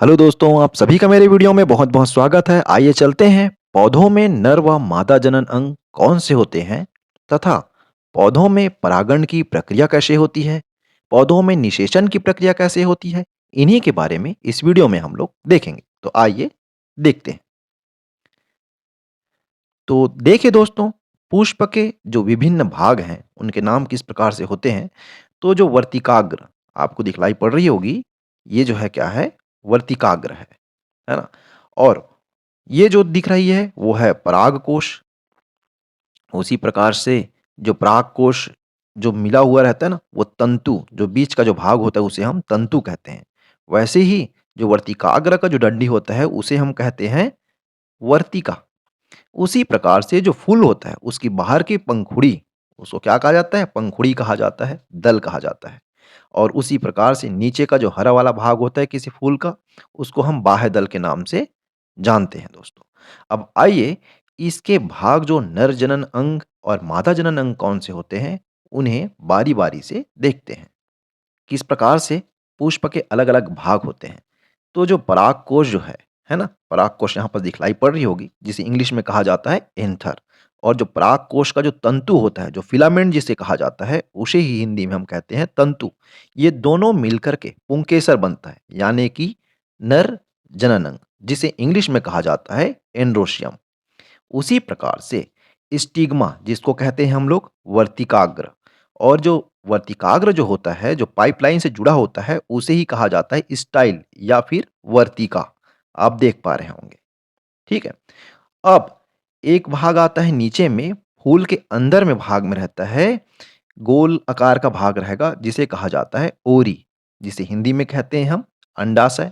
Hello दोस्तों, आप सभी का मेरे वीडियो में बहुत बहुत स्वागत है। आइए चलते हैं पौधों में नर व मादा जनन अंग कौन से होते हैं तथा पौधों में परागण की प्रक्रिया कैसे होती है, पौधों में निषेचन की प्रक्रिया कैसे होती है, इन्हीं के बारे में इस वीडियो में हम लोग देखेंगे। तो आइए देखते हैं। तो देखिए दोस्तों, पुष्प के जो विभिन्न भाग हैं उनके नाम किस प्रकार से होते हैं। तो जो वर्तिकाग्र आपको दिखलाई पड़ रही होगी, ये जो है क्या है, वर्तिकाग्र है ना। और ये जो दिख रही है वो है परागकोश। उसी प्रकार से जो परागकोश जो मिला हुआ रहता है ना, वो तंतु जो बीच का जो भाग होता है उसे हम तंतु कहते हैं। वैसे ही जो वर्तिकाग्र का जो डंडी होता है उसे हम कहते हैं वर्तिका। उसी प्रकार से जो फूल होता है उसकी बाहर की पंखुड़ी, उसको क्या कहा जाता है, पंखुड़ी कहा जाता है, दल कहा जाता है। और उसी प्रकार से नीचे का जो हरा वाला भाग होता है किसी फूल का, उसको हम बाह्य दल के नाम से जानते हैं दोस्तों। अब आइए इसके भाग जो नर जनन अंग और मादा जनन अंग कौन से होते हैं, उन्हें बारी-बारी से देखते हैं। किस प्रकार से पुष्प के अलग-अलग भाग होते हैं। तो जो परागकोश जो है ना? परागकोश यहाँ पर दिखलाई पड़ रही होगी, जिसे इंग्लिश में कहा जाता है एंथर। और जो परागकोश का जो तंतु होता है, जो फिलामेंट जिसे कहा जाता है, उसे ही हिंदी में हम कहते हैं तंतु। ये दोनों मिलकर के पुंकेसर बनता है, यानी कि नर जनन अंग, जिसे इंग्लिश में कहा जाता है एंड्रोशियम। उसी प्रकार से स्टिग्मा जिसको कहते हैं हम लोग वर्तिकाग्र, और जो वर्तिकाग्र जो होता है, जो पाइपलाइन से जुड़ा होता है, उसे ही कहा जाता है स्टाइल या फिर वर्तिका। आप देख पा रहे होंगे, ठीक है। अब एक भाग आता है नीचे में, फूल के अंदर में भाग में रहता है, गोल आकार का भाग रहेगा जिसे कहा जाता है ओरी, जिसे हिंदी में कहते हैं हम अंडाशय।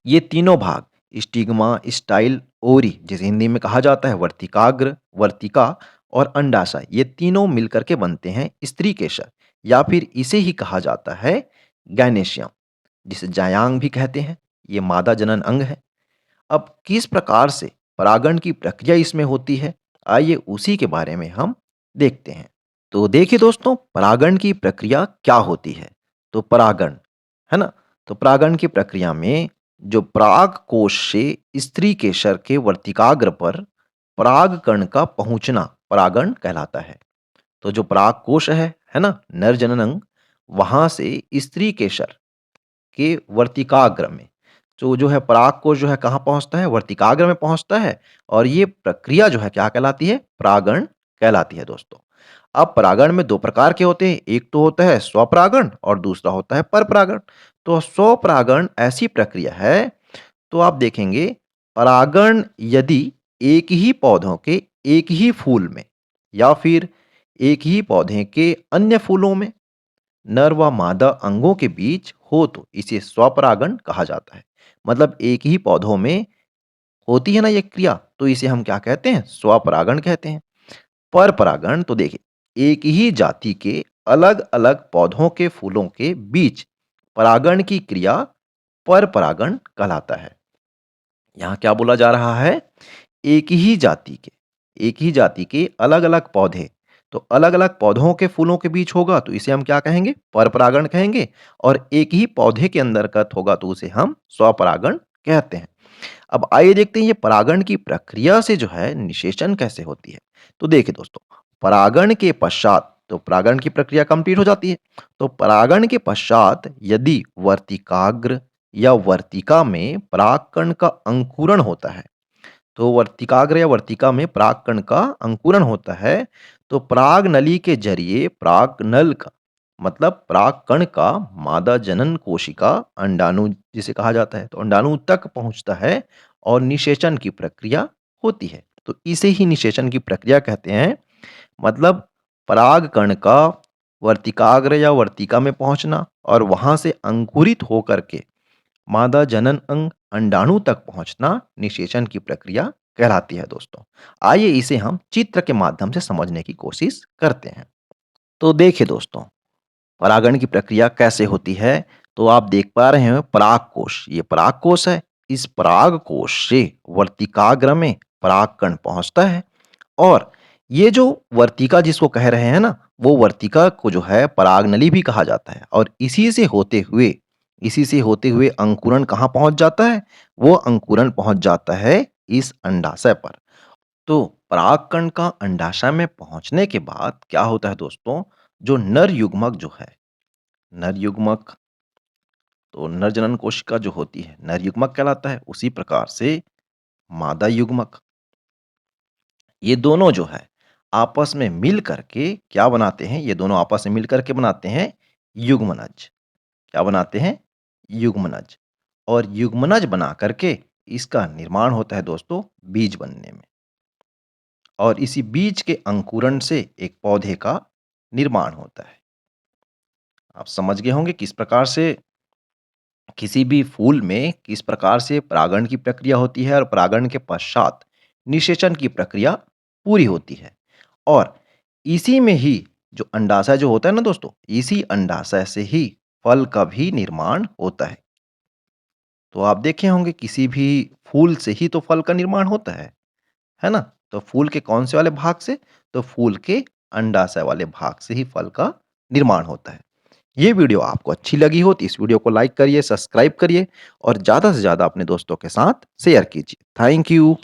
ये तीनों भाग स्टिग्मा, स्टाइल, ओरी, जिसे हिंदी में कहा जाता है वर्तिकाग्र, वर्तिका और अंडाशय, ये तीनों मिलकर के बनते हैं स्त्री केसर, या फिर इसे ही कहा जाता है गैनेशियम, जिसे जायांग भी कहते हैं। ये मादा जनन अंग है। अब किस प्रकार से परागण की प्रक्रिया इसमें होती है, आइए उसी के बारे में हम देखते हैं। तो देखिए दोस्तों, परागण की प्रक्रिया क्या होती है। तो परागण, है ना। तो परागण की प्रक्रिया में जो पराग कोश से स्त्री केसर के वर्तिकाग्र पर पराग कण का पहुंचना परागण कहलाता है। तो जो पराग कोश है ना, नर जनन अंग, वहां से स्त्री केसर के वर्तिकाग्र में जो है परागकोश जो है कहाँ पहुँचता है? वर्तिकाग्र में पहुँचता है। और ये प्रक्रिया जो है क्या कहलाती है? परागण कहलाती है दोस्तों। अब परागण में 2 प्रकार के होते हैं, एक तो होता है स्वपरागण और दूसरा होता है परपरागण। तो स्वपरागण ऐसी प्रक्रिया है, तो आप देखेंगे परागण यदि एक ही पौधों के एक ही फूल में या फिर एक ही पौधे के अन्य फूलों में नर व मादा अंगों के बीच हो तो इसे स्वपरागण कहा जाता है। मतलब एक ही पौधों में होती है ना ये क्रिया, तो इसे हम क्या कहते हैं? स्वपरागण कहते हैं। पर परागण तो देखिए एक ही जाति के अलग-अलग पौधों के फूलों के बीच परागण की क्रिया पर परागण कहलाता है। यहाँ क्या बोला जा रहा है? एक ही जाति के अलग-अलग पौधे, तो अलग-अलग पौधों के फूलों के बीच होगा तो इसे हम क्या कहेंगे? परपरागण कहेंगे। और एक ही पौधे के अंतर्गत होगा तो उसे हम स्वपरागण कहते हैं। अब आइए देखते हैं ये परागण की प्रक्रिया से जो है निषेचन कैसे होती है। तो देखिए दोस्तों, परागण के पश्चात तो परागण की प्रक्रिया कंप्लीट हो जाती है। तो परागण के पश्चात यदि वर्तिकाग्र या वर्तिका में परागकण का अंकुरण होता है, तो वर्तिकाग्र या वर्तिका में परागकण का अंकुरण होता है, तो पराग नली के जरिए परागनल का मतलब परागकण का मादा जनन कोशिका अंडाणु जिसे कहा जाता है, तो अंडाणु तक पहुंचता है और निषेचन की प्रक्रिया होती है। तो इसे ही निषेचन की प्रक्रिया कहते हैं। मतलब परागकण का वर्तिकाग्र या वर्तिका में पहुंचना और वहां से अंकुरित होकर के मादा जनन अंग अंडाणु तक पहुंचना निषेचन की प्रक्रिया कहलाती है दोस्तों। आइए इसे हम चित्र के माध्यम से समझने की कोशिश करते हैं। तो देखिए दोस्तों, परागण की प्रक्रिया कैसे होती है। तो आप देख पा रहे हैं परागकोश, ये परागकोश है। इस परागकोश से वर्तिकाग्र में परागकण पहुंचता है। और ये जो वर्तिका जिसको कह रहे हैं ना, वो वर्तिका को जो है परागनली भी कहा जाता है। और इसी से होते हुए इसी से होते हुए अंकुरण कहाँ पहुँच जाता है? वो अंकुरण पहुँच जाता है इस अंडाशय पर। तो परागकण का अंडाशय में पहुँचने के बाद क्या होता है दोस्तों, जो नर युग्मक जो है, नर युग्मक तो नर जनन कोशिका जो होती है, नर युग्मक कहलाता है। उसी प्रकार से मादा युग्मक, ये दोनों जो है आपस में मिल करके क्या बनाते हैं? ये दोनों आपस में मिल करके बनाते हैं युग्मनज। क्या बनाते हैं? युग्मनज। और युग्मनज बना करके इसका निर्माण होता है दोस्तों बीज बनने में। और इसी बीज के अंकुरण से एक पौधे का निर्माण होता है। आप समझ गए होंगे किस प्रकार से किसी भी फूल में किस प्रकार से परागण की प्रक्रिया होती है और परागण के पश्चात निषेचन की प्रक्रिया पूरी होती है। और इसी में ही जो अंडाशय जो होता है ना दोस्तों, इसी अंडाशय से ही फल का भी निर्माण होता है। तो आप देखे होंगे किसी भी फूल से ही तो फल का निर्माण होता है ना? तो फूल के कौन से वाले भाग से? तो फूल के अंडाशय वाले भाग से ही फल का निर्माण होता है। ये वीडियो आपको अच्छी लगी हो तो इस वीडियो को लाइक करिए, सब्सक्राइब करिए और ज़्यादा से ज़्यादा अपने दोस्तों के साथ शेयर कीजिए। Thank you.